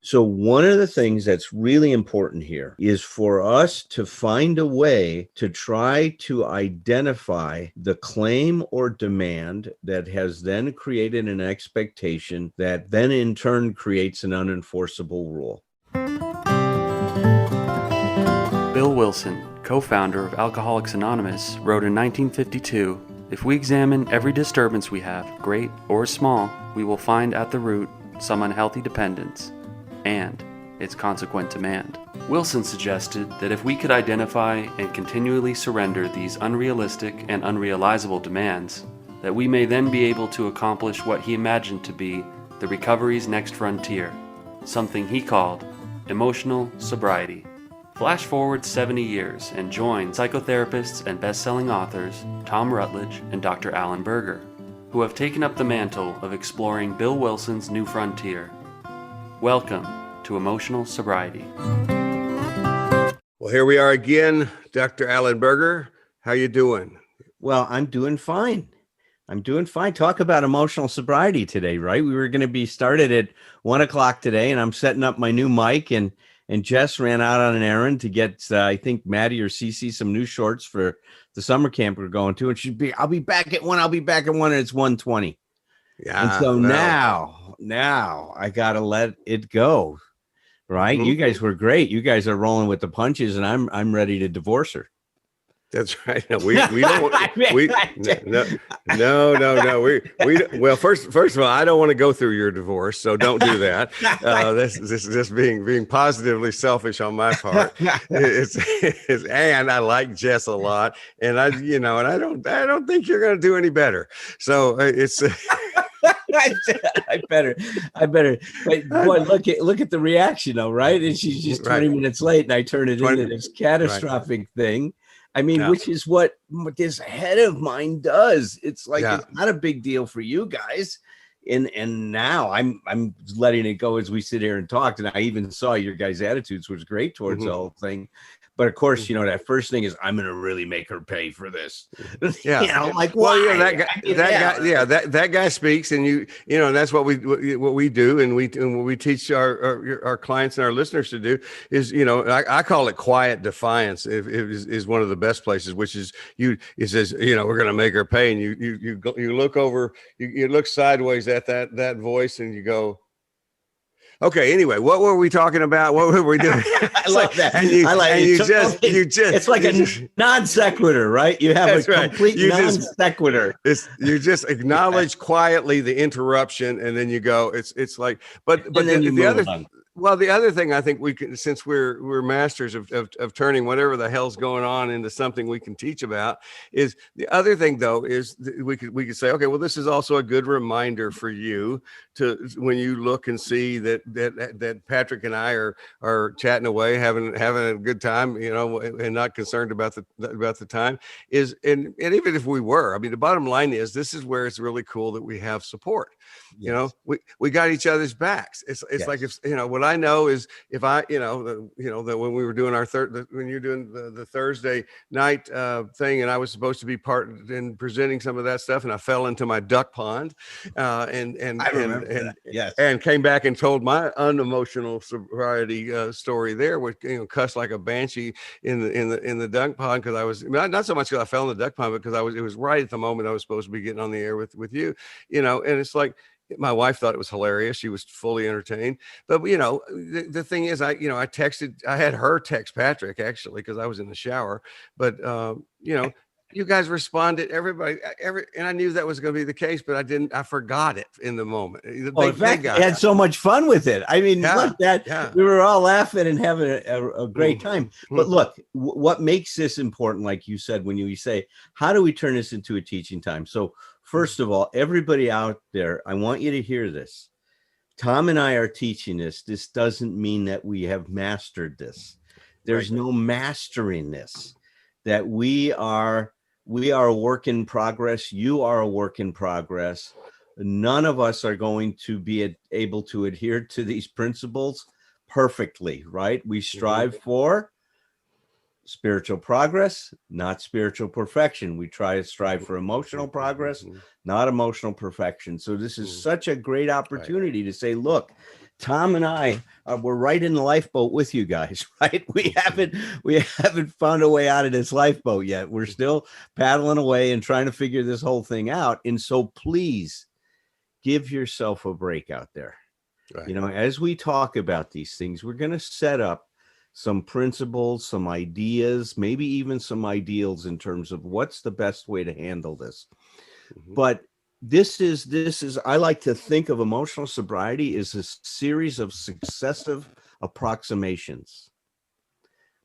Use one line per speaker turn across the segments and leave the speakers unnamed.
So one of the things that's really important here is for us to find a way to try to identify the claim or demand that has then created an expectation that then in turn creates an unenforceable rule.
Bill Wilson, co-founder of Alcoholics Anonymous, wrote in 1952, "If we examine every disturbance we have, great or small, we will find at the root some unhealthy dependence and its consequent demand." Wilson suggested that if we could identify and continually surrender these unrealistic and unrealizable demands, that we may then be able to accomplish what he imagined to be the recovery's next frontier, something he called emotional sobriety. Flash forward 70 years and join psychotherapists and best-selling authors Tom Rutledge and Dr. Alan Berger, who have taken up the mantle of exploring Bill Wilson's new frontier. Welcome to Emotional Sobriety.
Well, here we are again, Dr. Alan Berger. How you doing?
Well, I'm doing fine. Talk about emotional sobriety today, right? We were going to be started at 1:00 today, and I'm setting up my new mic, and Jess ran out on an errand to get, I think, Maddie or Cece some new shorts for the summer camp we're going to, and I'll be back at 1, and it's 1:20.
Yeah.
And so now I got to let it go, right?
Mm-hmm.
You guys were great. You guys are rolling with the punches, and I'm ready to divorce her.
That's right. No, we don't. No. Well, first of all, I don't want to go through your divorce, so don't do that. This is just being positively selfish on my part. And I like Jess a lot, and I don't think you're going to do any better. So it's.
I better. But boy, look at the reaction, though, right? And she's just 20 minutes late, and I turn it into this catastrophic thing. I mean, which is what this head of mine does. It's like it's not a big deal for you guys, and now I'm letting it go as we sit here and talk. And I even saw your guys' attitudes was great towards the whole thing. But of course, that first thing is I'm going to really make her pay for this.
Yeah,
like, why?
Well, that guy speaks, and that's what we do, and what we teach our clients and our listeners to do is, I call it quiet defiance. Is one of the best places, which is it says, we're going to make her pay, and you look over, you look sideways at that voice, and you go. Okay. Anyway, what were we talking about? What were we doing?
I like that. It's like a non sequitur, right? You have complete non sequitur.
You just acknowledge quietly the interruption, and then you go. It's like, but the other thing I think we can, since we're masters of turning whatever the hell's going on into something we can teach about, is the other thing though is we could say, okay, well, this is also a good reminder for you to, when you look and see that Patrick and I are chatting away, having a good time, and not concerned about the time is, and even if we were, I mean, the bottom line is this is where it's really cool that we have support. Yes. We got each other's backs. It's like, if what I know is if I that when we were doing when you're doing the Thursday night thing, and I was supposed to be part in presenting some of that stuff, and I fell into my duck pond, and came back and told my unemotional sobriety story there, with cussed like a banshee in the duck pond, because I was not so much because I fell in the duck pond, but because it was right at the moment I was supposed to be getting on the air with you, and it's like. My wife thought it was hilarious. She was fully entertained. But, the thing is, I had her text Patrick, actually, because I was in the shower. But, you guys responded, everybody, and I knew that was going to be the case, but I forgot it in the moment.
In fact, I had so much fun with it. I mean, we were all laughing and having a great time. But look, what makes this important, like you said, when you say, how do we turn this into a teaching time? So, first of all, everybody out there, I want you to hear this. Tom and I are teaching this. This doesn't mean that we have mastered this. There's no mastering this. That we are a work in progress. You are a work in progress. None of us are going to be able to adhere to these principles perfectly, right? We strive for spiritual progress, not spiritual perfection. We try to strive for emotional progress, not emotional perfection. So this is such a great opportunity to say, look, Tom and I we're right in the lifeboat with you guys, right? We haven't found a way out of this lifeboat yet. We're still paddling away and trying to figure this whole thing out. And so please give yourself a break out there. Right. You know, as we talk about these things, we're going to set up some principles, some ideas, maybe even some ideals in terms of what's the best way to handle this. Mm-hmm. But this is I like to think of emotional sobriety as a series of successive approximations.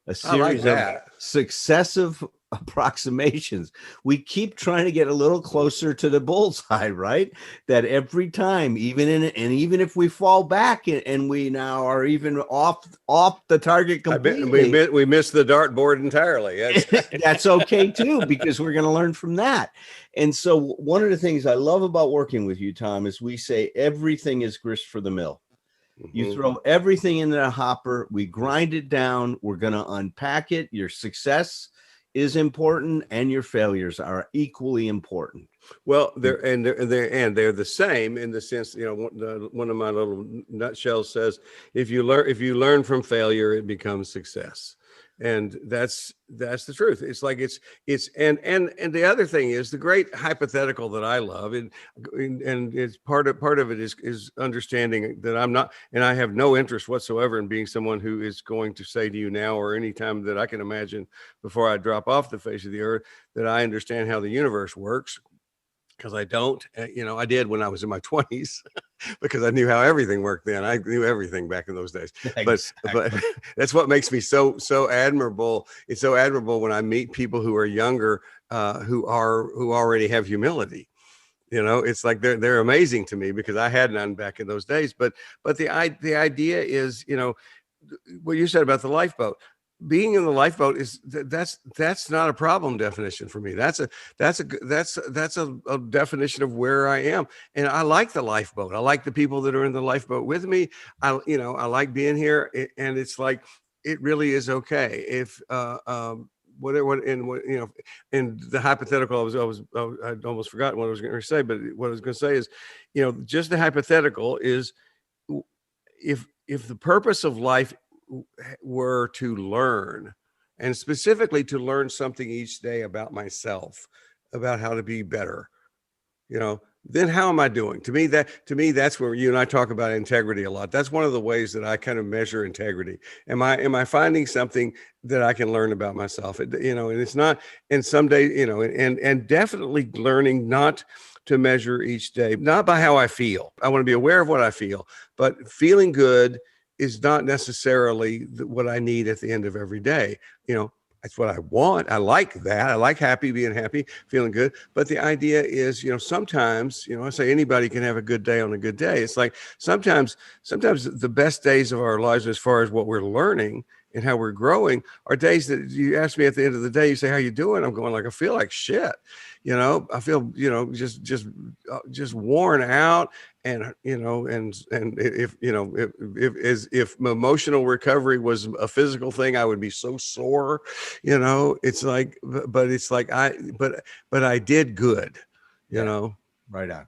A series of successive approximations. We keep trying to get a little closer to the bullseye, right? That every time, even if we fall back and we now are even off the target completely,
we missed the dartboard entirely.
That's okay too, because we're going to learn from that. And so one of the things I love about working with you, Tom, is we say everything is grist for the mill. Mm-hmm. You throw everything in the hopper, we grind it down, we're going to unpack it. Your success is important and your failures are equally important.
Well, they're the same in the sense, you know, one of my little nutshells says, if you learn from failure, it becomes success. And that's the truth. It's like it's and the other thing is the great hypothetical that I love, and it's part of it is understanding that I'm not, and I have no interest whatsoever in being someone who is going to say to you now or any time that I can imagine before I drop off the face of the earth that I understand how the universe works. Because I don't, you know, I did when I was in my 20s because I knew how everything worked then. I knew everything back in those days. Exactly. But that's what makes me so admirable. It's so admirable when I meet people who are younger, who already have humility. You know, it's like they're amazing to me because I had none back in those days. But the idea is, you know, what you said about the lifeboat. Being in the lifeboat is that's not a problem definition for me. That's a definition of where I am. And I like the lifeboat. I like the people that are in the lifeboat with me. I like being here. And it's like, it really is okay. If, whatever, you know, in the hypothetical, I'd almost forgotten what I was going to say, but what I was going to say is, you know, just the hypothetical is if the purpose of life were to learn, and specifically to learn something each day about myself, about how to be better, you know, then how am I doing? To me, that's where you and I talk about integrity a lot. That's one of the ways that I kind of measure integrity. Am I finding something that I can learn about myself? You know, and it's not, and someday, you know, and definitely learning not to measure each day, not by how I feel. I want to be aware of what I feel, but feeling good is not necessarily what I need at the end of every day. You know, that's what I want. I like that. I like being happy, feeling good. But the idea is, you know, sometimes, you know, I say anybody can have a good day on a good day. It's like sometimes the best days of our lives, as far as what we're learning and how we're growing, are days that you ask me at the end of the day, you say, how you doing? I'm going like, I feel like shit. You know, I feel, you know, just worn out. And, you know, and if, you know, if emotional recovery was a physical thing, I would be so sore, you know. It's like, but it's like, but I did good, you know.
Right on.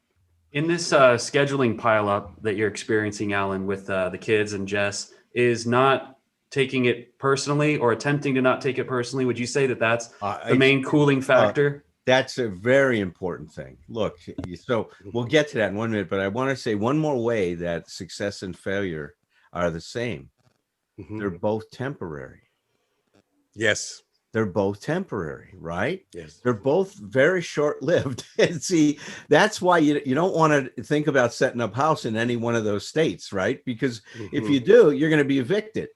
In this scheduling pileup that you're experiencing, Alan, with the kids and Jess, is not taking it personally or attempting to not take it personally. Would you say that that's the main cooling factor?
That's a very important thing. Look, so we'll get to that in 1 minute, but I want to say one more way that success and failure are the same. Mm-hmm. They're both temporary.
Yes.
They're both temporary, right?
Yes.
They're both very short-lived. And see, that's why you don't want to think about setting up house in any one of those states, right? Because if you do, you're going to be evicted.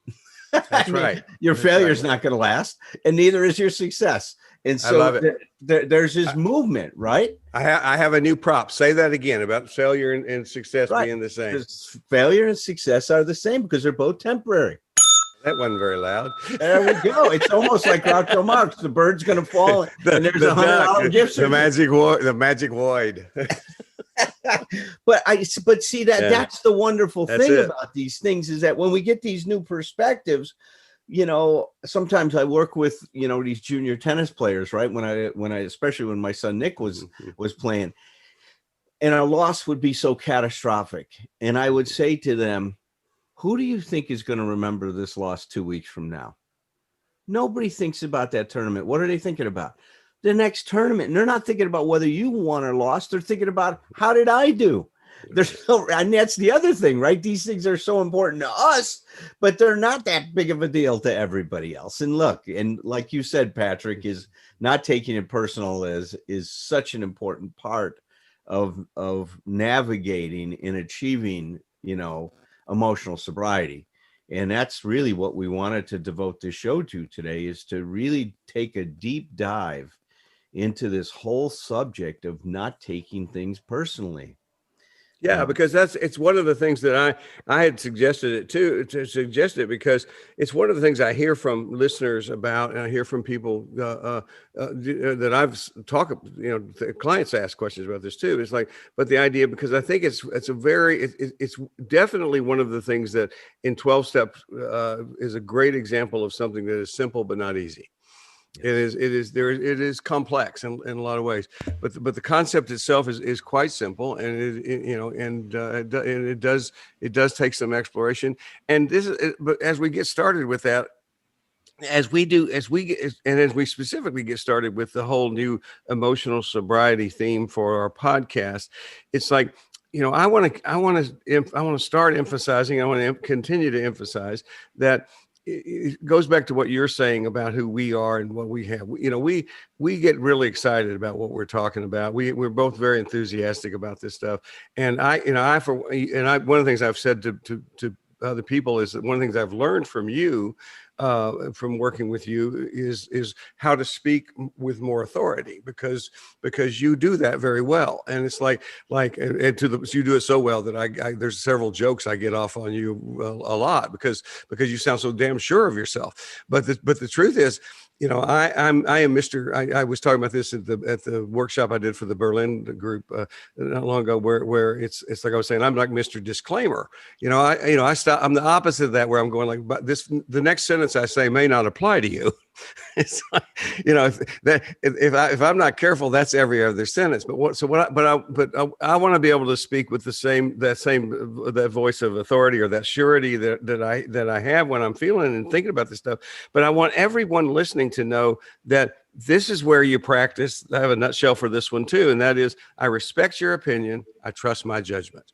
That's right.
Your failure is not going to last, and neither is your success. And so there's this movement, right?
I have a new prop. Say that again about failure and success being the same.
Failure and success are the same because they're both temporary.
That wasn't very loud.
There we go. It's almost like Groucho Marx. The bird's going to fall, and there's $100 gift certificate.
The magic void.
But see that's the wonderful thing about these things is that when we get these new perspectives, you know, sometimes I work with, you know, these junior tennis players, right? When I especially when my son Nick was playing, and a loss would be so catastrophic, and I would say to them, who do you think is going to remember this loss 2 weeks from now? Nobody thinks about that tournament. What are they thinking about? The next tournament. And they're not thinking about whether you won or lost. They're thinking about, how did I do? And that's the other thing, right? These things are so important to us, but they're not that big of a deal to everybody else. And look, and like you said, Patrick, is not taking it personal is such an important part of navigating and achieving, emotional sobriety. And that's really what we wanted to devote this show to today, is to really take a deep dive into this whole subject of not taking things personally.
Yeah, because it's one of the things that I had suggested it too, to suggest it, because it's one of the things I hear from listeners about, and I hear from people that I've talked, clients ask questions about this too. It's like, but the idea, because I think it's definitely one of the things that in 12 steps is a great example of something that is simple but not easy. It is complex in a lot of ways, but the concept itself is quite simple, and it does take some exploration. And but as we get started with that, as we specifically get started with the whole new emotional sobriety theme for our podcast, it's like, I want to start emphasizing, I want to continue to emphasize that. It goes back to what you're saying about who we are and what we have. We get really excited about what we're talking about. We're both very enthusiastic about this stuff. And one of the things I've said to other people is that one of the things I've learned from you, from working with you, is how to speak with more authority, because you do that very well. And it's like you do it so well that there's several jokes I get off on you a lot because you sound so damn sure of yourself. But the truth is, I am Mr. I was talking about this at the workshop I did for the Berlin group not long ago, where it's like I was saying, I'm like Mr. Disclaimer. I'm the opposite of that, where I'm going like, but the next sentence I say may not apply to you. It's like, if I'm not careful, that's every other sentence. But I want to be able to speak with that voice of authority, or that surety that I have when I'm feeling and thinking about this stuff. But I want everyone listening to know that this is where you practice. I have a nutshell for this one too, and that is, I respect your opinion. I trust my judgment.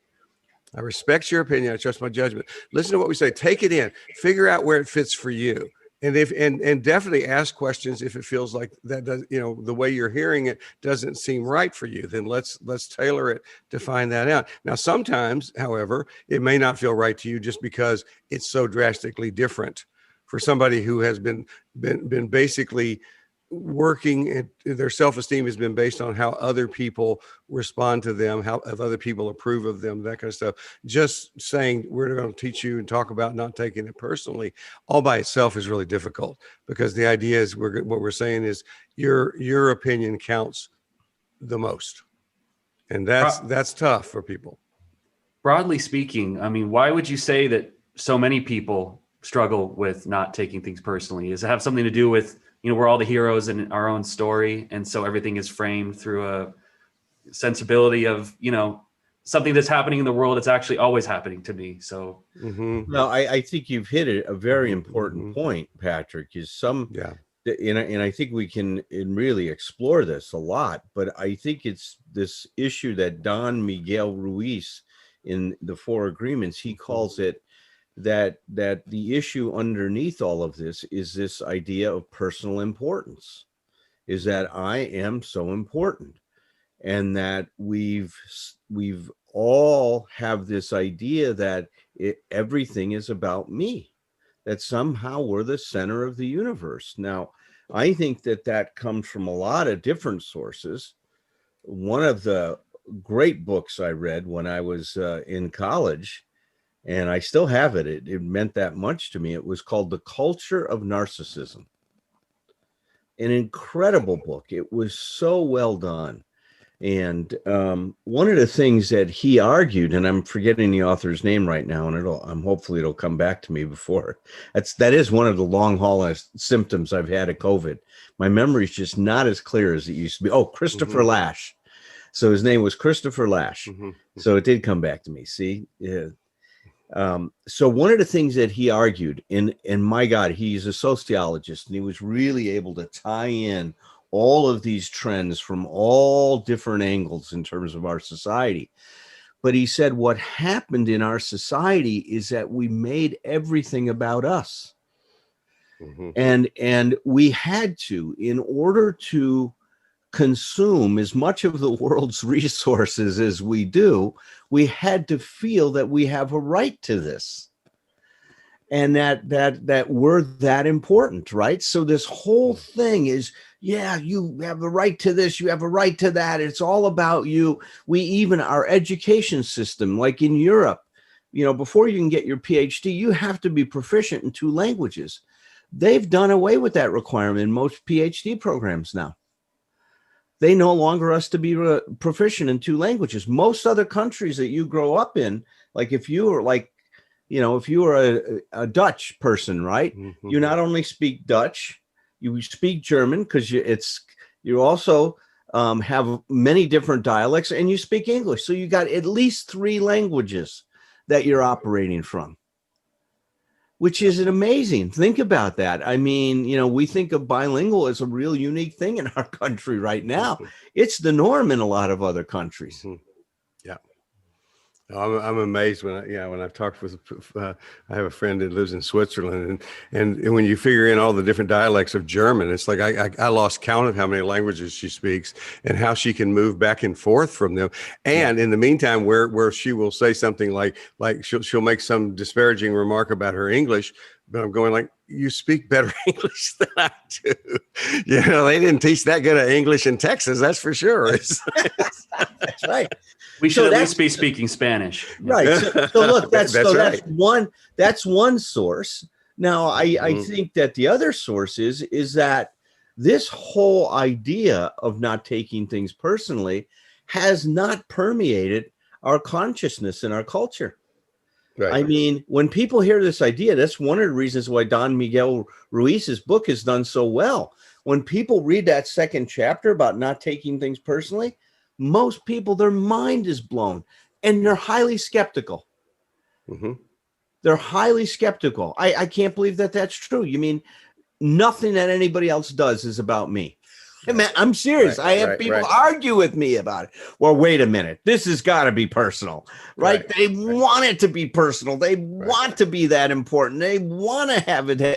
I respect your opinion. I trust my judgment. Listen to what we say. Take it in. Figure out where it fits for you. And definitely ask questions if it feels like that does, the way you're hearing it doesn't seem right for you. Then let's tailor it to find that out. Now, sometimes, however, it may not feel right to you just because it's so drastically different for somebody who has been basically working. Their self-esteem has been based on how other people respond to them, how if other people approve of them, that kind of stuff. Just saying we're going to teach you and talk about not taking it personally all by itself is really difficult, because the idea is what we're saying is your opinion counts the most, and that's tough for people.
Broadly speaking, I mean, why would you say that so many people struggle with not taking things personally? Does it have something to do with, we're all the heroes in our own story, and so everything is framed through a sensibility of, something that's happening in the world, it's actually always happening to me. So,
No, I think you've hit it, a very important point, Patrick, and I think we can really explore this a lot, but I think it's this issue that Don Miguel Ruiz in the Four Agreements, he calls it that the issue underneath all of this is this idea of personal importance, is that I am so important, and that we've all have this idea that everything is about me, that somehow we're the center of the universe. Now, I think that comes from a lot of different sources. One of the great books I read when I was in college, and I still have it. It meant that much to me. It was called The Culture of Narcissism. An incredible book. It was so well done. And one of the things that he argued, and I'm forgetting the author's name right now, and hopefully it'll come back to me before. That is one of the long haul symptoms I've had of COVID. My memory is just not as clear as it used to be. Oh, Christopher Lasch. So his name was Christopher Lasch. So it did come back to me. See, yeah. So one of the things that he argued, and my God, he's a sociologist, and he was really able to tie in all of these trends from all different angles in terms of our society. But he said what happened in our society is that we made everything about us. Mm-hmm. And we had to, in order to consume as much of the world's resources as we do, we had to feel that we have a right to this, and that we're that important, right? So this whole thing is, yeah, you have a right to this, you have a right to that. It's all about you. We even, our education system, like in Europe, before you can get your PhD, you have to be proficient in 2 languages. They've done away with that requirement in most PhD programs now. They no longer ask to be proficient in 2 languages. Most other countries that you grow up in, like if you were a Dutch person, right? Mm-hmm. You not only speak Dutch, you speak German, because you also have many different dialects, and you speak English. So you got at least 3 languages that you're operating from, which is amazing. Think about that. I mean, we think of bilingual as a real unique thing in our country right now. It's the norm in a lot of other countries.
Mm-hmm. Yeah. I'm amazed when I've talked with, I have a friend that lives in Switzerland, and when you figure in all the different dialects of German, it's like I lost count of how many languages she speaks and how she can move back and forth from them. And in the meantime, where she will say something like she'll make some disparaging remark about her English, but I'm going like, you speak better English than I do. They didn't teach that good of English in Texas, that's for sure.
That's right.
We should at least be speaking Spanish.
Right. So look, that's one source. Now, I think that the other source is that this whole idea of not taking things personally has not permeated our consciousness and our culture. Right. I mean, when people hear this idea, that's one of the reasons why Don Miguel Ruiz's book has done so well. When people read that second chapter about not taking things personally, most people, their mind is blown, and they're highly skeptical. Mm-hmm. They're highly skeptical. I can't believe that that's true. You mean nothing that anybody else does is about me? Man, I'm serious. I have people argue with me about it. Well, wait a minute. This has got to be personal, right? They want it to be personal. They want to be that important. They want to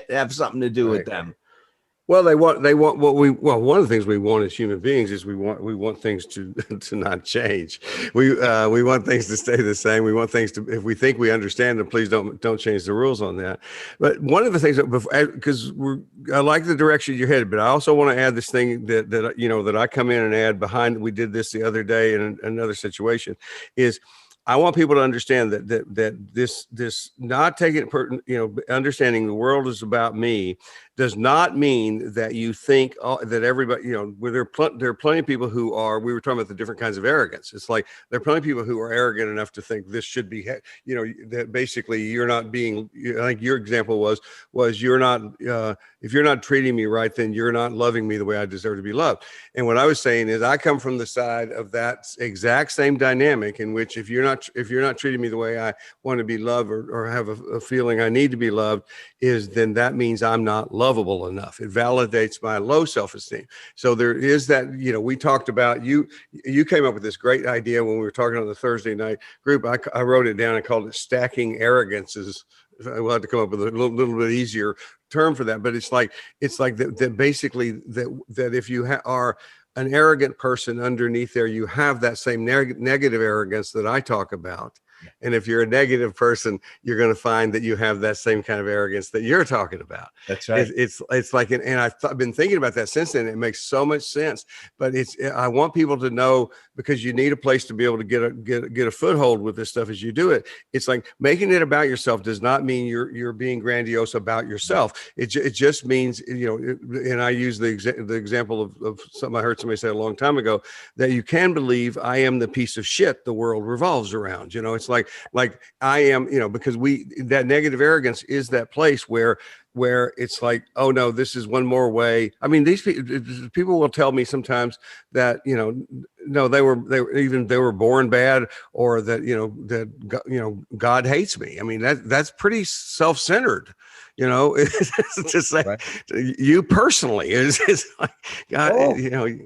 have something to do with them.
Well, one of the things we want as human beings is we want things to not change. We want things to stay the same. We want things to, if we think we understand them, please don't change the rules on that. But one of the things because I like the direction you're headed, but I also want to add this thing that I come in and add behind. We did this the other day in another situation, is I want people to understand that this not taking it, understanding the world is about me does not mean that you think that everybody, there are plenty of people who are, we were talking about the different kinds of arrogance. It's like, there are plenty of people who are arrogant enough to think this should be, that basically you're not being, I think your example was you're not, if you're not treating me right, then you're not loving me the way I deserve to be loved. And what I was saying is I come from the side of that exact same dynamic in which if you're not treating me the way I want to be loved or have a feeling I need to be loved, then that means I'm not lovable enough. It validates my low self-esteem. So there is that, we talked about, you came up with this great idea when we were talking on the Thursday night group. I wrote it down and called it stacking arrogances. We'll have to come up with a little bit easier term for that. But it's like that basically that if you are an arrogant person underneath there, you have that same negative arrogance that I talk about. And if you're a negative person, you're going to find that you have that same kind of arrogance that you're talking about.
That's right.
It's like, and I've been thinking about that since then. It makes so much sense. But I want people to know, because you need a place to be able to get a foothold with this stuff as you do it. It's like making it about yourself does not mean you're being grandiose about yourself. It just means, and I use the example of something I heard somebody say a long time ago, that you can believe I am the piece of shit the world revolves around. It's almost like I am, because that negative arrogance is that place where it's like, oh no, this is one more way. I mean, these people will tell me sometimes that, no, they were born bad, or that, God hates me. I mean, that's pretty self-centered. It's just like, right. You personally is like, God,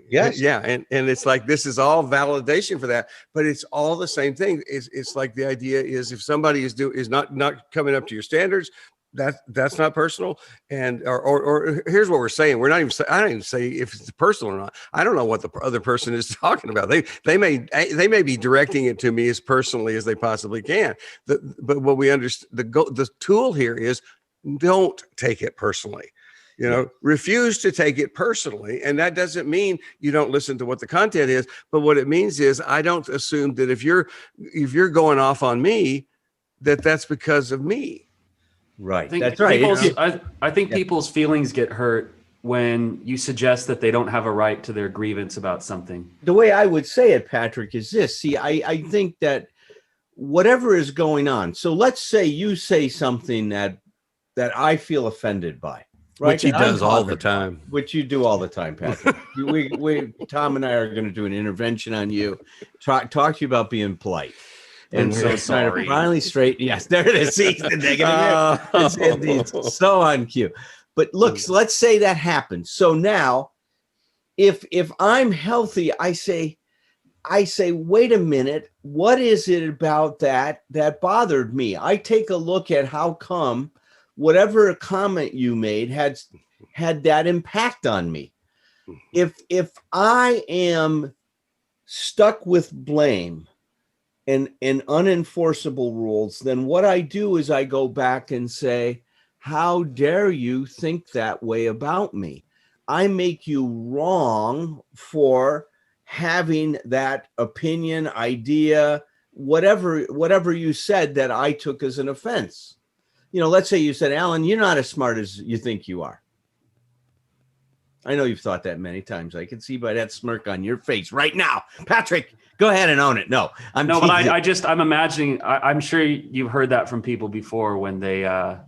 yes.
Yeah. And it's like, this is all validation for that, but it's all the same thing. It's like, the idea is, if somebody is not coming up to your standards, that's not personal. And or here's what we're saying. I don't even say if it's personal or not. I don't know what the other person is talking about. They may be directing it to me as personally as they possibly can. But what we understand, the tool here is, don't take it personally. Refuse to take it personally. And that doesn't mean you don't listen to what the content is, but what it means is, I don't assume that if you're going off on me, that's because of me.
Right. That's right.
I think people's feelings get hurt when you suggest that they don't have a right to their grievance about something.
The way I would say it, Patrick, is this. See, I think that whatever is going on. So let's say you say something that I feel offended by. Right?
Which he does all the time.
Which you do all the time, Patrick. Tom and I are going to do an intervention on you. Talk to you about being polite.
And so sorry.
Finally straight. Yes, there it is. See, the negative. It's so on cue. But look, so let's say that happens. So now, if I'm healthy, I say, wait a minute. What is it about that bothered me? I take a look at how come whatever comment you made had that impact on me. If I am stuck with blame and unenforceable rules, then what I do is I go back and say, how dare you think that way about me? I make you wrong for having that opinion, idea, whatever you said that I took as an offense. Let's say you said, Alan, you're not as smart as you think you are. I know you've thought that many times. I can see by that smirk on your face right now. Patrick, go ahead and own it. No,
but I'm imagining, I'm sure you've heard that from people before when they,
well,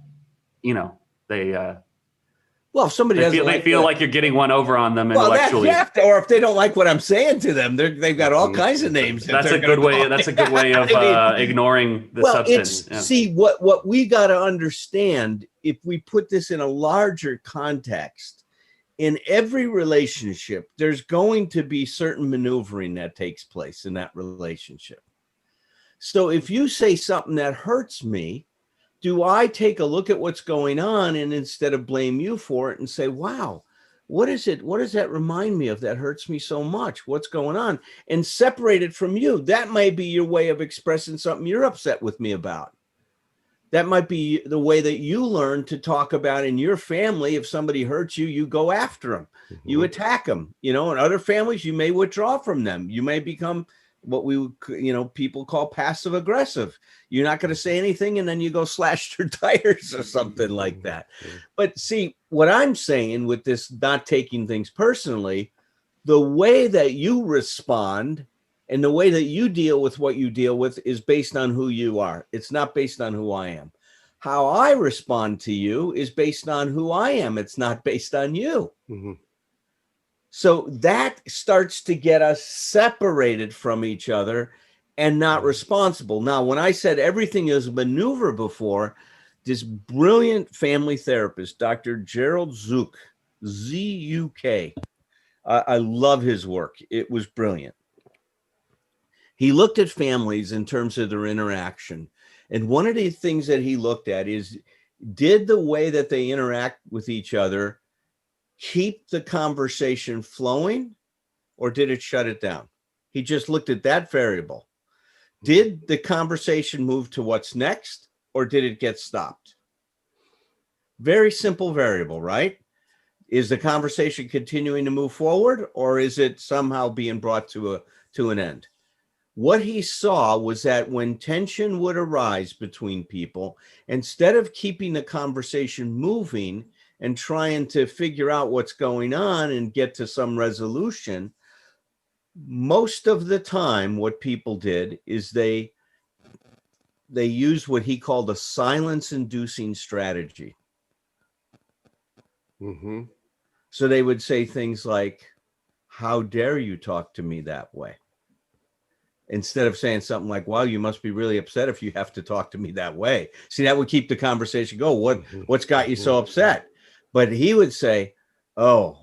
if somebody
they feel like you're getting one over on them intellectually.
Or if they don't like what I'm saying to them, they've got all kinds of names.
That's a good way. That's a good way of ignoring the substance.
See, what we got to understand, if we put this in a larger context, in every relationship, there's going to be certain maneuvering that takes place in that relationship. So if you say something that hurts me, do I take a look at what's going on, and instead of blame you for it and say, wow, what is it? What does that remind me of that hurts me so much? What's going on? And separate it from you. That might be your way of expressing something you're upset with me about. That might be the way that you learn to talk about in your family. If somebody hurts you, you go after them. Mm-hmm. You attack them. In other families, you may withdraw from them. You may become what we would, people call passive aggressive. You're not going to say anything, and then you go slash their tires or something like that. But see, what I'm saying with this not taking things personally, the way that you respond and the way that you deal with what you deal with is based on who you are. It's not based on who I am. How I respond to you is based on who I am. It's not based on you. Mm-hmm. So that starts to get us separated from each other and not responsible. Now, when I said everything is maneuver before, this brilliant family therapist, Dr. Gerald Zook, Z-U-K, I love his work. It was brilliant. He looked at families in terms of their interaction. And one of the things that he looked at is, did the way that they interact with each other keep the conversation flowing, or did it shut it down? He just looked at that variable. Did the conversation move to what's next, or did it get stopped? Very simple variable, right? Is the conversation continuing to move forward, or is it somehow being brought to an end? What he saw was that when tension would arise between people, instead of keeping the conversation moving and trying to figure out what's going on and get to some resolution, most of the time what people did is they they used what he called a silence-inducing strategy.
Mm-hmm.
So they would say things like, "How dare you talk to me that way?" Instead of saying something like, "Wow, you must be really upset if you have to talk to me that way." See, that would keep the conversation going. What's got you so upset? But he would say, "Oh,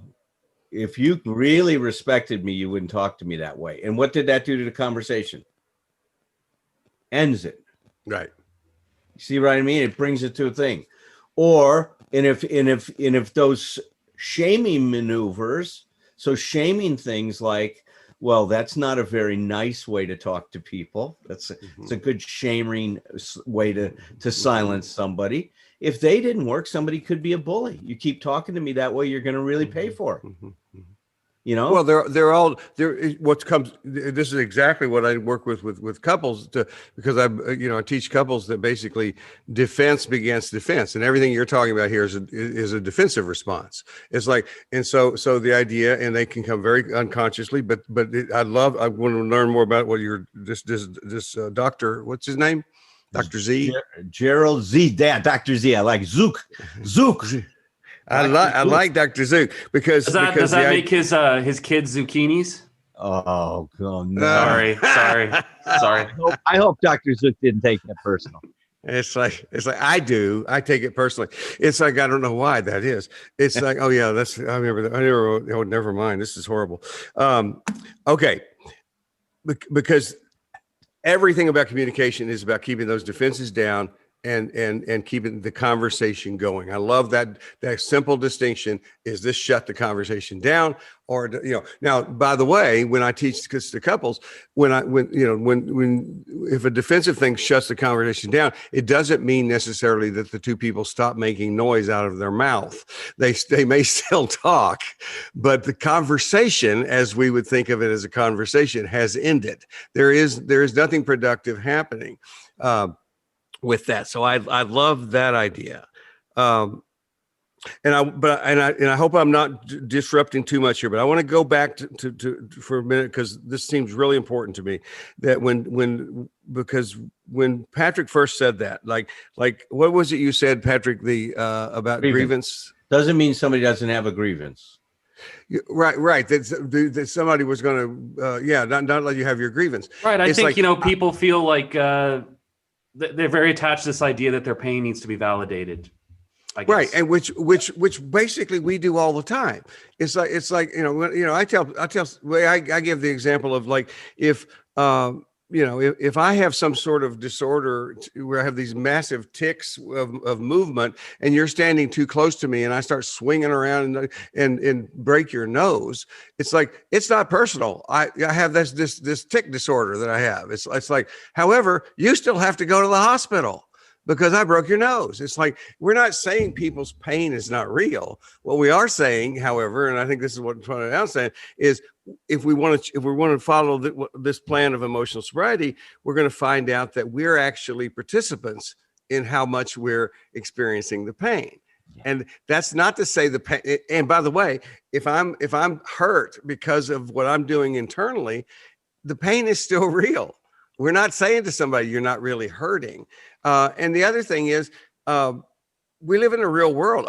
if you really respected me, you wouldn't talk to me that way." And what did that do to the conversation? Ends it.
Right.
You see what I mean? It brings it to a thing. Or if those shaming maneuvers, so shaming things like, well, that's not a very nice way to talk to people. It's a good shaming way to silence somebody. If they didn't work, somebody could be a bully. You keep talking to me that way, you're going to really pay for it. You know,
well, they're all there. What comes, this is exactly what I work with couples because I teach couples that basically defense begets defense, and everything you're talking about here is a defensive response. It's like, and so the idea, and they can come very unconsciously, but I want to learn more about what this doctor, what's his name? Dr. Z.
Gerald Z. Yeah, Dr. Z. I like Zook.
I like Dr. Zook because
does that make his kids zucchinis?
Oh no!
Sorry.
I hope Dr. Zook didn't take that personal.
It's like I take it personally. It's like I don't know why that is. It's like, oh yeah, I remember that. Oh, never mind. This is horrible. Okay, because everything about communication is about keeping those defenses down and keeping the conversation going. I love that simple distinction. Is this shut the conversation down, or now, by the way, when I teach to couples, if a defensive thing shuts the conversation down, it doesn't mean necessarily that the two people stop making noise out of their mouth. They may still talk, but the conversation, as we would think of it as a conversation, has ended. There is nothing productive happening with that. So I love that idea. And I hope I'm not disrupting too much here, but I want to go back to for a minute, because this seems really important to me, that because when Patrick first said that, like what was it you said, Patrick, about grievance?
Doesn't mean somebody doesn't have a grievance.
Right. That somebody was going to, not let you have your grievance.
Right. I think, people feel like, they're very attached to this idea that their pain needs to be validated. I guess. Right,
and which basically we do all the time. It's like I give the example of, like, if if I have some sort of disorder where I have these massive tics of movement, and you're standing too close to me, and I start swinging around and break your nose, it's like, it's not personal. I have this tic disorder that I have. It's like, however, you still have to go to the hospital because I broke your nose. It's like, we're not saying people's pain is not real. What we are saying, however, and I think this is what I'm trying to say, is if we want to follow this plan of emotional sobriety, we're going to find out that we're actually participants in how much we're experiencing the pain. Yeah. And that's not to say the pain. And by the way, if I'm hurt because of what I'm doing internally, the pain is still real. We're not saying to somebody, you're not really hurting. And the other thing is, we live in a real world.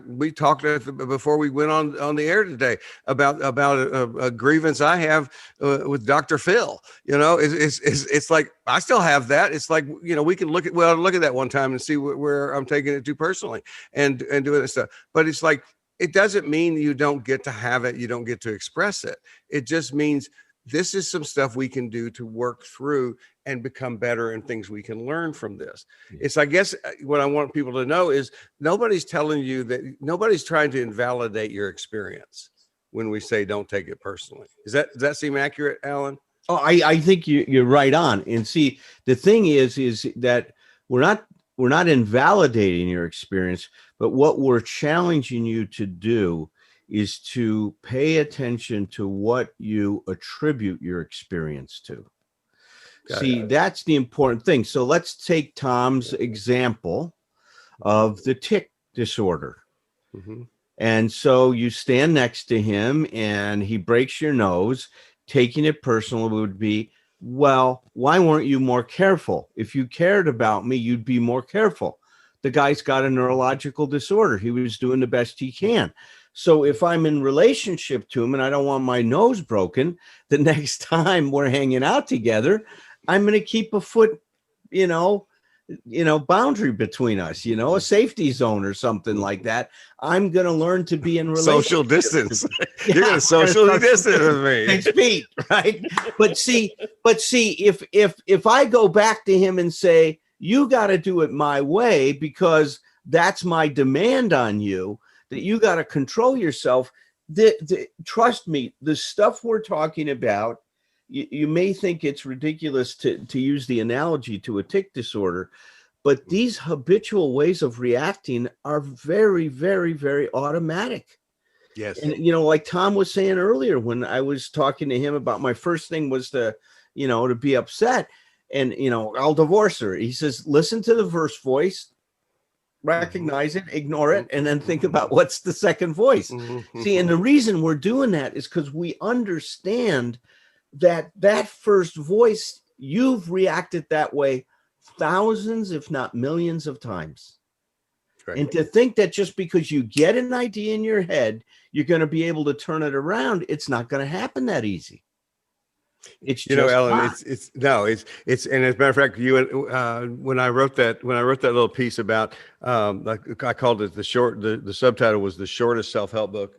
We talked before we went on the air today about a grievance I have with Dr. Phil. It's like, I still have that. It's like, we can look at that one time and see where I'm taking it to personally and doing this stuff. But it's like, it doesn't mean you don't get to have it. You don't get to express it. It just means this is some stuff we can do to work through and become better, and things we can learn from this. Yeah. It's, I guess, what I want people to know is nobody's telling you that, nobody's trying to invalidate your experience when we say don't take it personally. Does that seem accurate, Alan?
Oh, I think you're right on. And see, the thing is that we're not invalidating your experience, but what we're challenging you to do is to pay attention to what you attribute your experience to. See, that's the important thing. So let's take Tom's example of the tic disorder. Mm-hmm. And so you stand next to him and he breaks your nose. Taking it personal would be, well, why weren't you more careful? If you cared about me, you'd be more careful. The guy's got a neurological disorder. He was doing the best he can. So if I'm in relationship to him and I don't want my nose broken, the next time we're hanging out together, I'm going to keep a foot, boundary between us, a safety zone or something like that. I'm going to learn to be in relationship.
Social distance. You're going to socially distance with me.
6 feet, right? But see, if I go back to him and say, you got to do it my way because that's my demand on you, that you got to control yourself. Trust me, the stuff we're talking about, you may think it's ridiculous to use the analogy to a tic disorder, but these habitual ways of reacting are very, very, very automatic.
Yes.
And, like Tom was saying earlier, when I was talking to him about my first thing was to be upset and, I'll divorce her. He says, listen to the first voice, recognize it, ignore it, and then think about what's the second voice. See, and the reason we're doing that is because we understand that first voice, you've reacted that way thousands, if not millions of times. Right. And to think that just because you get an idea in your head, you're going to be able to turn it around, it's not going to happen that easy. It's
Ellen, it's and as a matter of fact, when I wrote that little piece about I called it the subtitle was the shortest self-help book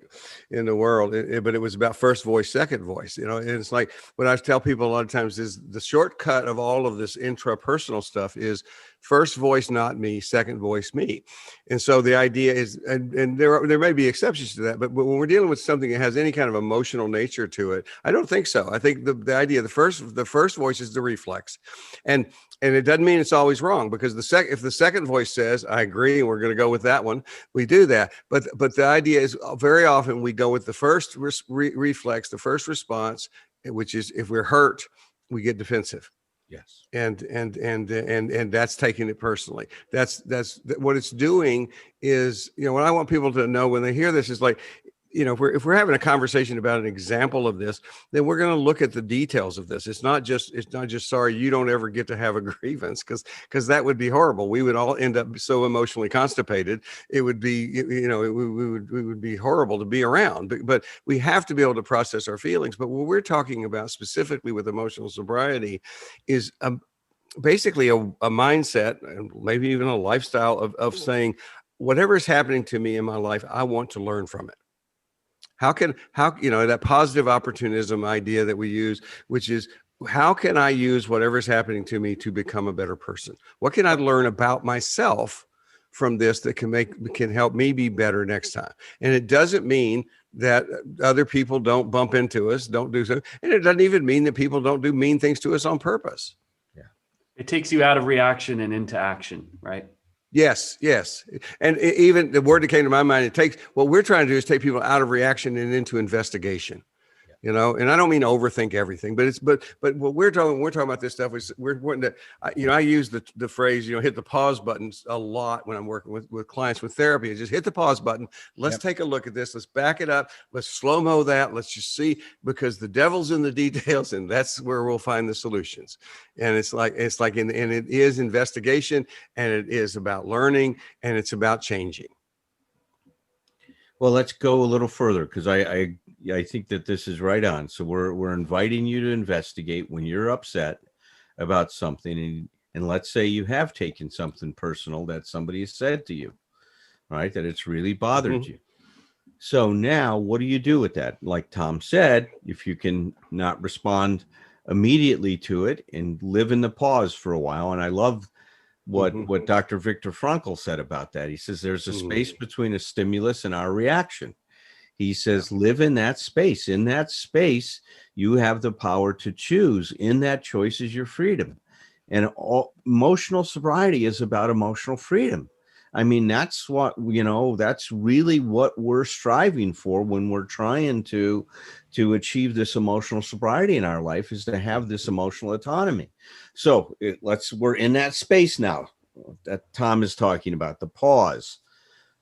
in the world, but it was about first voice, second voice, and it's like what I tell people a lot of times is the shortcut of all of this intrapersonal stuff is first voice, not me, second voice, me. And so the idea is, and there may be exceptions to that, but when we're dealing with something that has any kind of emotional nature to it, I don't think so. I think the idea, the first voice is the reflex. And it doesn't mean it's always wrong, because if the second voice says, I agree, and we're going to go with that one, we do that. But the idea is very often we go with the first reflex, the first response, which is if we're hurt, we get defensive.
Yes.
And that's taking it personally. That's what it's doing is, what I want people to know when they hear this is like, if we're having a conversation about an example of this, then we're going to look at the details of this. It's not just sorry, you don't ever get to have a grievance, because that would be horrible. We would all end up so emotionally constipated. It would be, we would be horrible to be around, but we have to be able to process our feelings. But what we're talking about specifically with emotional sobriety is basically a mindset and maybe even a lifestyle of saying, whatever is happening to me in my life, I want to learn from it. How that positive opportunism idea that we use, which is, how can I use whatever's happening to me to become a better person? What can I learn about myself from this that can help me be better next time? And it doesn't mean that other people don't bump into us, don't do so. And it doesn't even mean that people don't do mean things to us on purpose.
Yeah. It takes you out of reaction and into action, right?
Yes. And even the word that came to my mind, what we're trying to do is take people out of reaction and into investigation. And I don't mean overthink everything, but what we're talking about this stuff is we're wanting to, I use the phrase, hit the pause buttons a lot when I'm working with clients with therapy. Is just hit the pause button. Let's take a look at this. Let's back it up. Let's slow-mo that. Let's just see, because the devil's in the details, and that's where we'll find the solutions. And it's like, and it is investigation, and it is about learning, and it's about changing.
Well, let's go a little further, because I think that this is right on. So we're inviting you to investigate when you're upset about something, and let's say you have taken something personal that somebody has said to you, right? That it's really bothered you. So now what do you do with that? Like Tom said, if you can not respond immediately to it and live in the pause for a while. And I love what Dr. Viktor Frankl said about that. He says there's a space between a stimulus and our reaction. He says, live in that space. In that space, you have the power to choose. In that choice is your freedom. And emotional sobriety is about emotional freedom. I mean, that's what, that's really what we're striving for when we're trying to achieve this emotional sobriety in our life, is to have this emotional autonomy. So we're in that space now that Tom is talking about, the pause,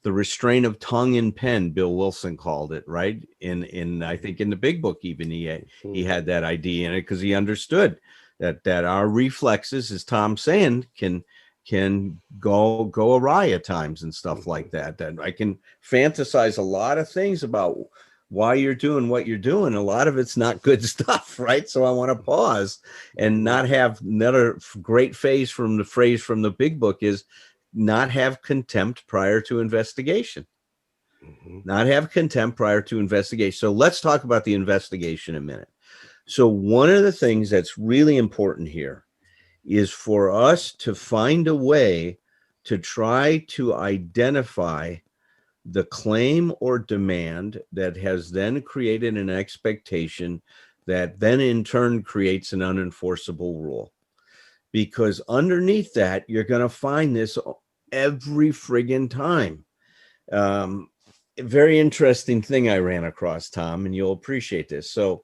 the restraint of tongue and pen, Bill Wilson called it, right? In I think in the Big Book, even he had that idea in it, because he understood that our reflexes, as Tom's saying, can go awry at times and stuff like that. That I can fantasize a lot of things about why you're doing what you're doing. A lot of it's not good stuff, right? So I want to pause and not have another great phrase from the big book is not have contempt prior to investigation. Not have contempt prior to investigation. So let's talk about the investigation a minute. So one of the things that's really important here is for us to find a way to try to identify the claim or demand that has then created an expectation that then in turn creates an unenforceable rule. Because underneath that, you're going to find this every friggin' time. A very interesting thing I ran across, Tom, and you'll appreciate this. So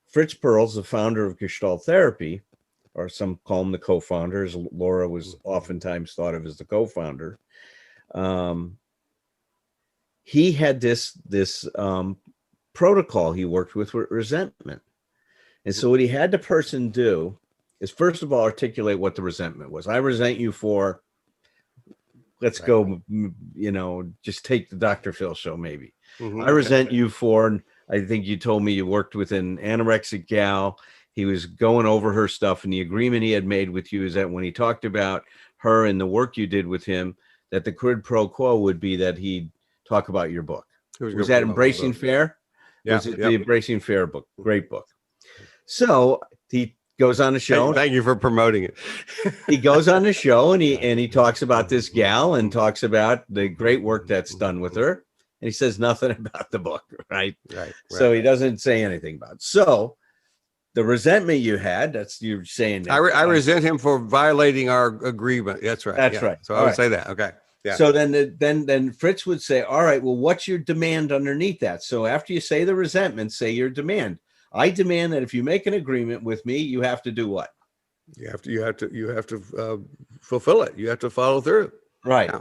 Fritz Perls, the founder of Gestalt therapy, or some call him the co-founder, as Laura was oftentimes thought of as the co-founder. He had this protocol he worked with resentment. And so what he had the person do is, first of all, articulate what the resentment was. I resent you for, let's go, just take the Dr. Phil show, maybe. I resent you for, I think you told me you worked with an anorexic gal. He was going over her stuff, and the agreement he had made with you is that when he talked about her and the work you did with him, that the quid pro quo would be that he'd talk about your book. Was that Embracing Fair?
Yeah.
Was it the Embracing Fair book? Great book. So he goes on the show.
Thank you for promoting it.
He goes on the show and he talks about this gal and talks about the great work that's done with her. And he says nothing about the book, right?
Right.
So he doesn't say anything about it. So the resentment you had, that's you're saying that.
I resent him for violating our agreement. That's right.
That's right.
So I would say that. Okay. Yeah.
So then Fritz would say, all right, well, what's your demand underneath that? So after you say the resentment, say your demand. I demand that if you make an agreement with me, you have to do what?
You have to fulfill it. You have to follow through.
Right. Yeah.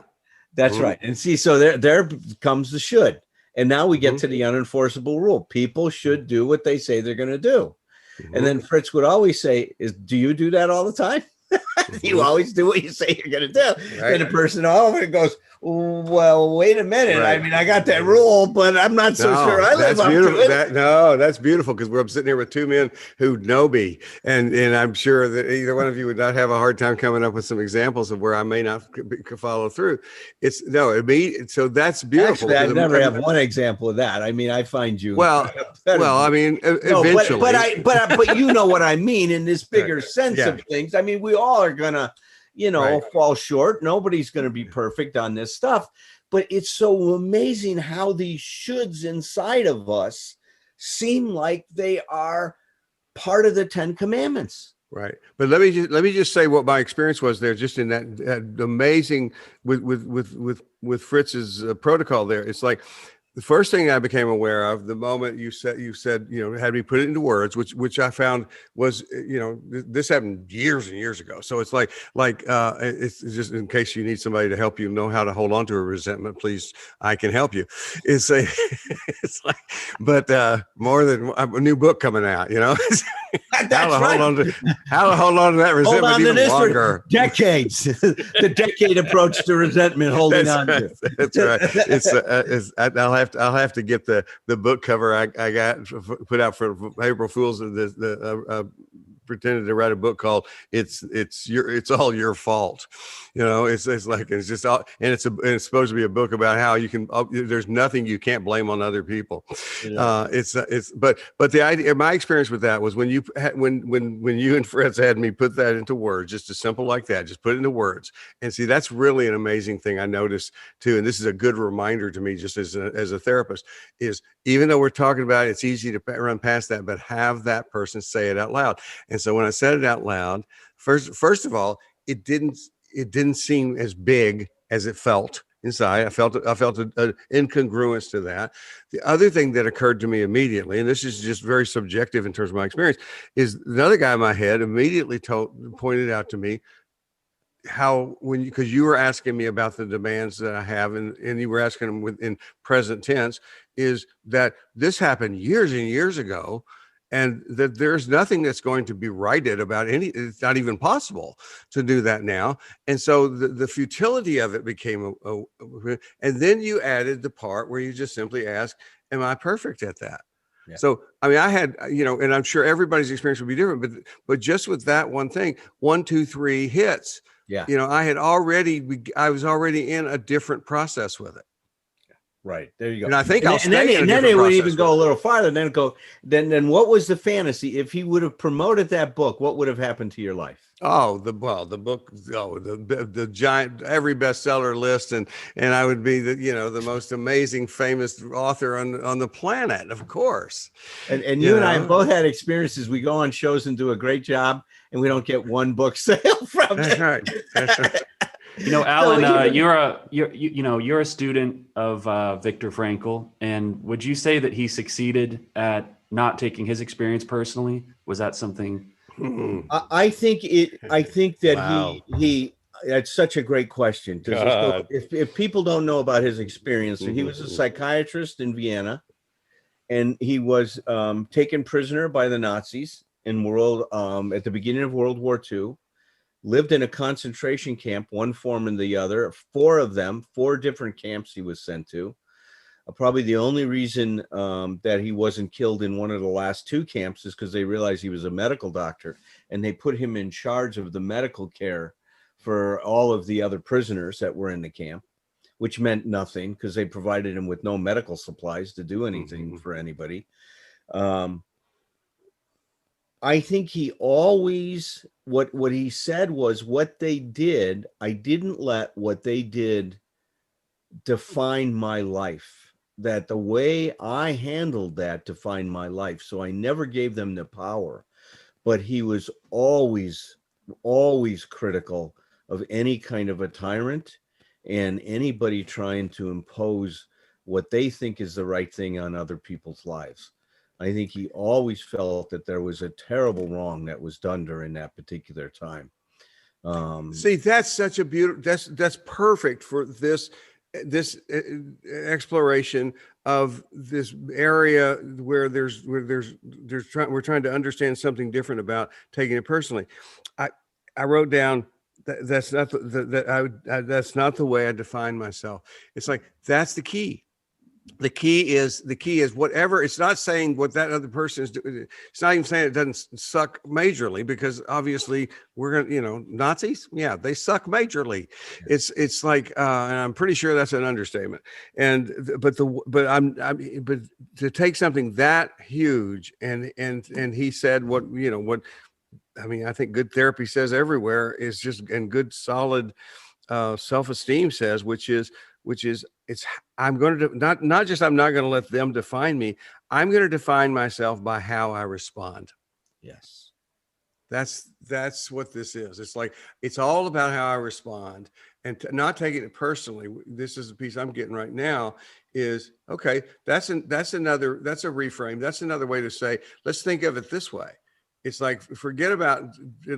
That's right. And see, so there comes the should. And now we get to the unenforceable rule. People should do what they say they're going to do. And then Fritz would always say, do you do that all the time? You always do what you say you're going to do. Right. And the person all over it goes, well, wait a minute. Right. I mean, I got that rule, but I'm not so sure I live up to it.
That's beautiful, because we're sitting here with two men who know me, and I'm sure that either one of you would not have a hard time coming up with some exampps of where I may not follow through. So that's beautiful.
Actually, I never have one example of that. I mean, I find you
I mean, eventually,
but you know what I mean in this bigger sense of things. I mean, we all are gonna fall short. Nobody's going to be perfect on this stuff, but it's so amazing how these shoulds inside of us seem like they are part of the 10 Commandments.
Right. But let me just say what my experience was there, just in that amazing with Fritz's protocol there. It's like, the first thing I became aware of the moment you said, had me put it into words, which I found was, this happened years and years ago. So it's like it's just in case you need somebody to help you know how to hold on to a resentment, please, I can help you. It's like, but more than a new book coming out,
That's
how to hold on to that resentment even longer.
For decades, the decade approach to resentment, holding on to.
That's right. I'll have to get the book cover I got put out for April Fool's. Pretended to write a book called "It's All Your Fault." It's like it's just all, and it's supposed to be a book about how you can. There's nothing you can't blame on other people. But the idea, my experience with that was when you and Fritz had me put that into words, just as simple like that, just put it into words, and see, that's really an amazing thing I noticed too. And this is a good reminder to me, just as a therapist, is even though we're talking about it, it's easy to run past that, but have that person say it out loud. And so when I said it out loud, first of all, it didn't seem as big as it felt inside. I felt an incongruence to that. The other thing that occurred to me immediately, and this is just very subjective in terms of my experience, is another guy in my head immediately pointed out to me how because you were asking me about the demands that I have, and you were asking them in present tense, is that this happened years and years ago. and that there's nothing that's going to be righted about it's not even possible to do that now. And so the futility of it became and then you added the part where you just simply ask, am I perfect at that? Yeah. So, I mean, I had, and I'm sure everybody's experience would be different, but just with that one thing, 1, 2, 3 hits,
yeah,
I was already in a different process with it.
Right. There you go.
And I think
and then it would even go a little farther. Then what was the fantasy? If he would have promoted that book, what would have happened to your life?
Oh, the book, the giant, every bestseller list. And I would be the most amazing, famous author on the planet, of course.
And you and I both had experiences. We go on shows and do a great job, and we don't get one book sale from it.
That's right.
Alan, you're a student of Viktor Frankl, and would you say that he succeeded at not taking his experience personally? Was that something?
I think that wow. he that's such a great question. If people don't know about his experience, he was a psychiatrist in Vienna, and he was taken prisoner by the Nazis at the beginning of World War II. Lived in a concentration camp, one form and the other, 4 of them, 4 different camps he was sent to. Probably the only reason that he wasn't killed in one of the last 2 camps is because they realized he was a medical doctor, and they put him in charge of the medical care for all of the other prisoners that were in the camp, which meant nothing because they provided him with no medical supplies to do anything for anybody. I think he always, what he said was, what they did, I didn't let what they did define my life, that the way I handled that defined my life. So I never gave them the power, but he was always critical of any kind of a tyrant and anybody trying to impose what they think is the right thing on other people's lives. I think he always felt that there was a terrible wrong that was done during that particular time.
See, that's such a beautiful, that's perfect for this exploration of this area where we're trying to understand something different about taking it personally. I wrote down that's not that's not the way I define myself. It's like, that's the key. The key is whatever. It's not saying what that other person is doing. It's not even saying it doesn't suck majorly, because obviously we're gonna, Nazis, yeah, they suck majorly. It's like, and I'm pretty sure that's an understatement. But to take something that huge and he said what I mean, I think good therapy says everywhere is just, and good solid self-esteem says, which is I'm going to not just, I'm not going to let them define me. I'm going to define myself by how I respond.
Yes.
That's what this is. It's like, it's all about how I respond, and not taking it personally. This is the piece I'm getting right now is, okay, that's a reframe. That's another way to say, let's think of it this way. It's like, forget about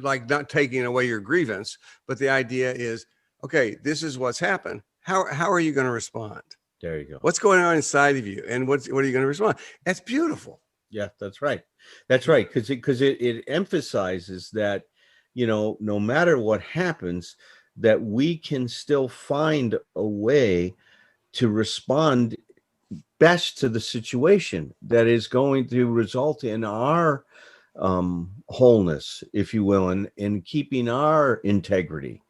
like not taking away your grievance, but the idea is, okay, this is what's happened. How are you going to respond?
There you go.
What's going on inside of you, and what are you going to respond? That's beautiful.
Yeah, that's right. That's right. Because it emphasizes that, no matter what happens, that we can still find a way to respond best to the situation that is going to result in our wholeness, if you will, and in keeping our integrity.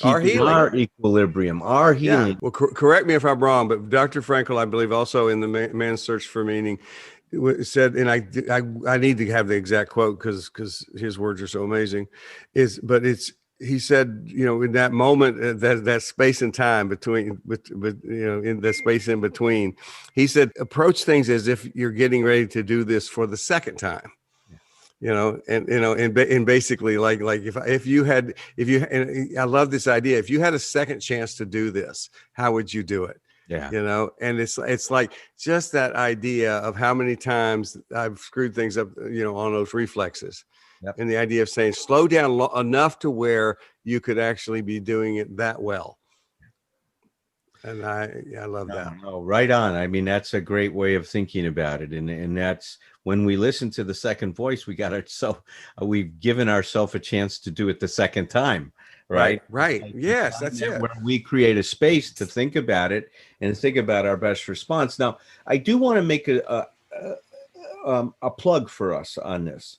Our healing,
our equilibrium, our healing.
Yeah. Well, correct me if I'm wrong, but Dr. Frankl, I believe, also in the Man's Search for Meaning, said, and I need to have the exact quote because his words are so amazing. He said, in that moment, that space and time between, in the space in between, he said, approach things as if you're getting ready to do this for the second time. And basically like if you and I love this idea, if you had a second chance to do this, how would you do it?
Yeah.
And it's like just that idea of how many times I've screwed things up, on those reflexes. Yep. And the idea of saying, slow down enough to where you could actually be doing it that well. And I love that.
No, right on. I mean, that's a great way of thinking about it. And that's when we listen to the second voice, we've given ourselves a chance to do it the second time. Right.
Right. Yes, that's it.
Where we create a space to think about it and think about our best response. Now, I do want to make a plug for us on this.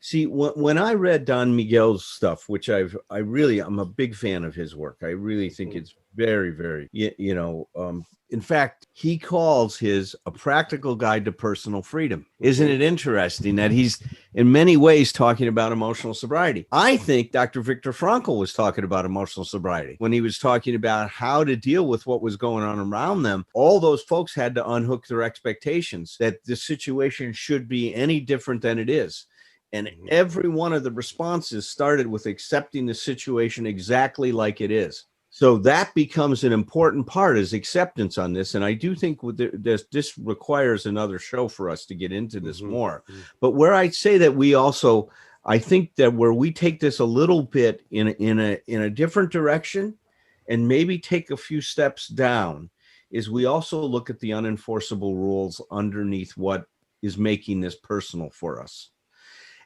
See, when I read Don Miguel's stuff, which I'm a big fan of his work. I really think it's very, very, in fact, he calls his A Practical Guide to Personal Freedom. Isn't it interesting that he's in many ways talking about emotional sobriety? I think Dr. Viktor Frankl was talking about emotional sobriety when he was talking about how to deal with what was going on around them. All those folks had to unhook their expectations that the situation should be any different than it is. And every one of the responses started with accepting the situation exactly like it is. So that becomes an important part, is acceptance on this. And I do think this requires another show for us to get into this more. But where I'd say that I think that where we take this a little bit in a different direction and maybe take a few steps down is we also look at the unenforceable rules underneath what is making this personal for us.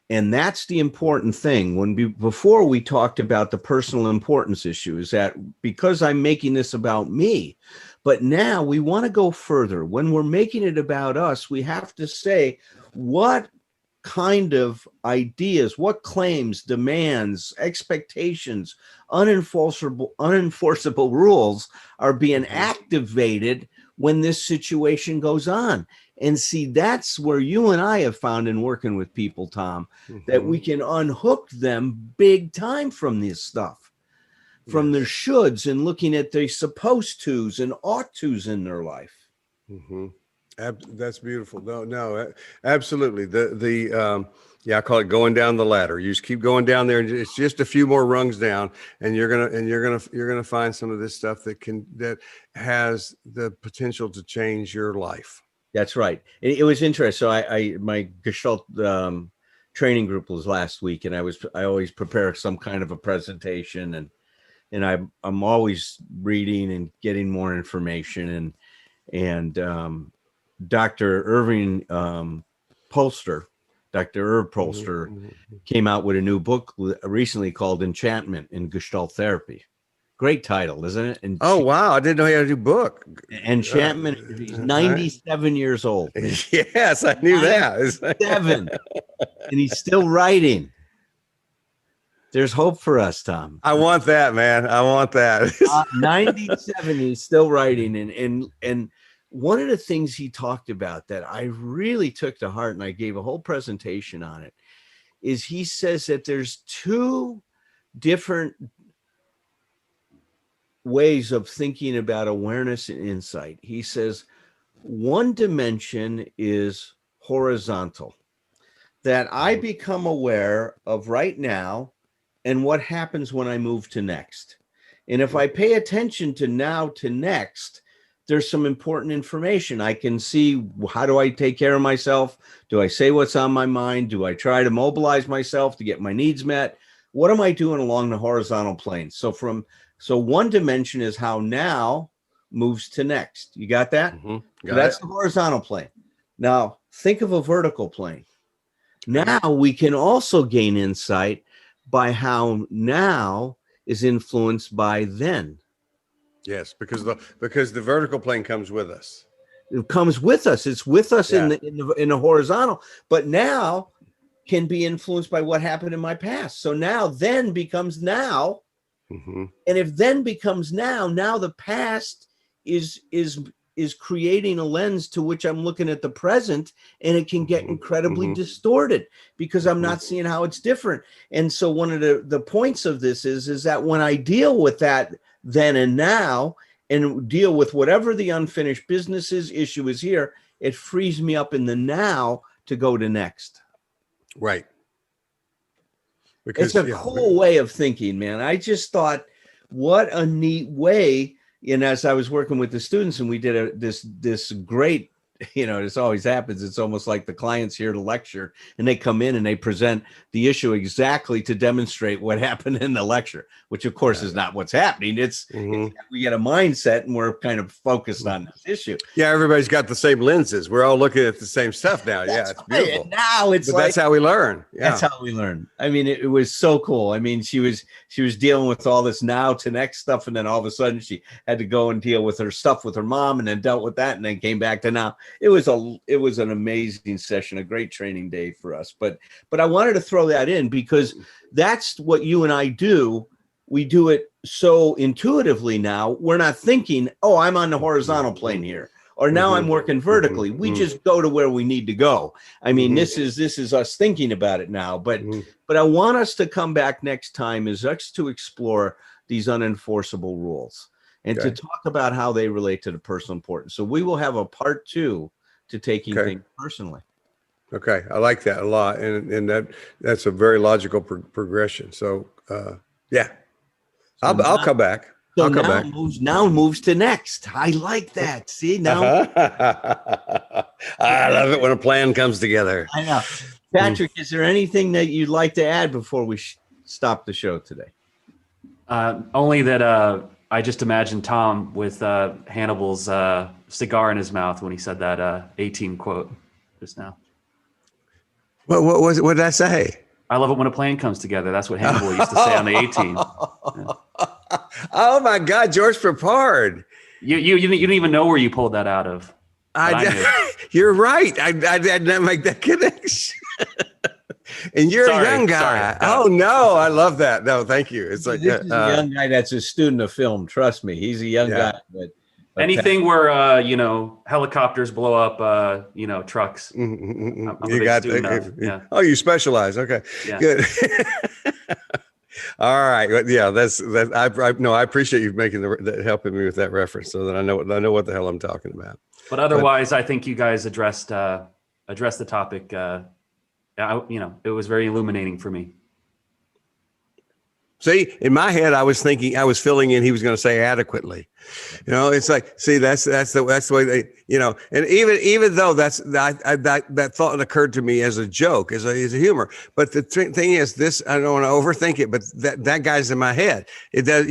And that's the important thing. Before we talked about the personal importance issue, is that because I'm making this about me, but now we want to go further. When we're making it about us, we have to say what kind of ideas, what claims, demands, expectations, unenforceable rules are being activated when this situation goes on. And see, that's where you and I have found in working with people, Tom, that we can unhook them big time from this stuff, from their shoulds and looking at their supposed tos and ought tos in their life.
That's beautiful. No, absolutely. I call it going down the ladder. You just keep going down there, and it's just a few more rungs down, and you're gonna find some of this stuff that has the potential to change your life.
That's right. It was interesting. So my Gestalt training group was last week, and I always prepare some kind of a presentation, and I'm always reading and getting more information, and Dr. Irving Polster, Dr. Irv Polster, came out with a new book recently called Enchantment in Gestalt Therapy. Great title, isn't it? And
wow. I didn't know he had a new book.
Enchantment. He's 97 years old.
Yes, I knew that.
7. And he's still writing. There's hope for us, Tom.
I want that, man. I want that.
97, he's still writing. And one of the things he talked about that I really took to heart, and I gave a whole presentation on it, is he says that there's 2 different ways of thinking about awareness and insight. He says one dimension is horizontal, that I become aware of right now and what happens when I move to next. And if I pay attention to now to next, there's some important information. I can see, how do I take care of myself? Do I say what's on my mind? Do I try to mobilize myself to get my needs met? What am I doing along the horizontal plane? So one dimension is how now moves to next. You got that? That's the horizontal plane. Now think of a vertical plane. Now we can also gain insight by how now is influenced by then.
Yes, because the vertical plane comes with us.
It comes with us. It's with us in the horizontal, but now can be influenced by what happened in my past. So now then becomes now. And if then becomes now the past is creating a lens to which I'm looking at the present, and it can get incredibly distorted because I'm not seeing how it's different. And so one of the points of this is that when I deal with that then and now, and deal with whatever the unfinished business issue is here, it frees me up in the now to go to next.
Right.
Because it's a cool way of thinking, man. I just thought, what a neat way. And as I was working with the students, and we did this great this always happens. It's almost like the client's here to lecture and they come in and they present the issue exactly to demonstrate what happened in the lecture, which of course is not what's happening. It's we get a mindset and we're kind of focused on this issue.
Yeah, everybody's got the same lenses. We're all looking at the same stuff now. It's beautiful.
And now it's
that's how we learn. Yeah.
That's how we learn. I mean, it was so cool. I mean, she was dealing with all this now to next stuff, and then all of a sudden she had to go and deal with her stuff with her mom, and then dealt with that, and then came back to now. It was an amazing session, a great training day for us. But I wanted to throw that in because that's what you and I do. We do it so intuitively now. We're not thinking, oh, I'm on the horizontal plane here, or now I'm working vertically. We just go to where we need to go. I mean, this is us thinking about it now. But I want us to come back next time is us to explore these unenforceable rules and to talk about how they relate to the personal importance. So we will have a part 2 to taking things personally.
Okay, I like that a lot, and that's a very logical progression. So yeah, I'll come back.
So
I'll come back.
Moves to next. I like that. See now,
I love it when a plan comes together.
I know. Patrick, is there anything that you'd like to add before we stop the show today?
Only that I just imagined Tom with Hannibal's cigar in his mouth when he said that 18 quote just now.
What was it? What did I say?
I love it when a plan comes together. That's what Hannibal used to say on the 18. Yeah.
Oh my God, George Papard.
You didn't even know where you pulled that out of.
You're right. I did not make that connection. And you're a young guy. Oh no, I love that. No, thank you. It's like
this is a young guy that's a student of film. Trust me, he's a young guy. But
anything where helicopters blow up trucks. I'm a big student of.
Oh, you specialize. Okay, good. All right. Yeah, that's that. I appreciate you helping me with that reference, so that I know what the hell I'm talking about.
But otherwise, I think you guys addressed the topic. It was very illuminating for me.
See, in my head, I was filling in. He was going to say adequately. It's like, see, that's the way they, and even though that thought occurred to me as a joke, as a humor. But the thing is, this, I don't want to overthink it, but that guy's in my head. It does,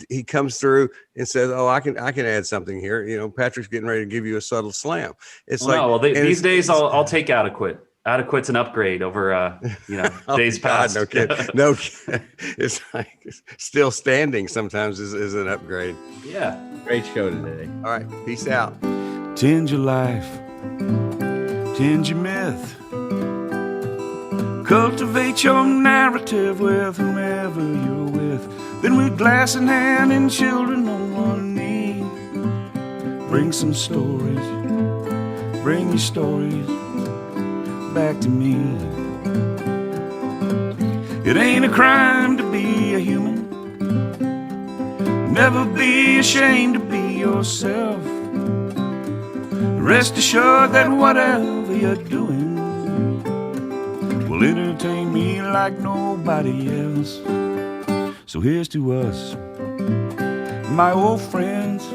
he comes through and says, oh, I can add something here. Patrick's getting ready to give you a subtle slam. It's
these days I'll take adequate. Adequate's an upgrade over, days past.
No kidding. No kidding. It's like still standing sometimes is an upgrade.
Yeah. Great show today.
All right. Peace out.
Tend your life. Tend your myth. Cultivate your narrative with whomever you're with. Then with glass in hand and children on one knee. Bring some stories. Bring your stories back to me. It ain't a crime to be a human. Never be ashamed to be yourself. Rest assured that whatever you're doing will entertain me like nobody else. So here's to us, my old friends,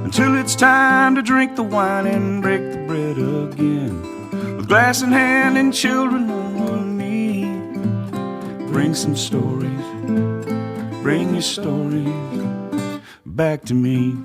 until it's time to drink the wine and break the bread again. With glass in hand and children on one knee. Bring some stories. Bring your stories back to me.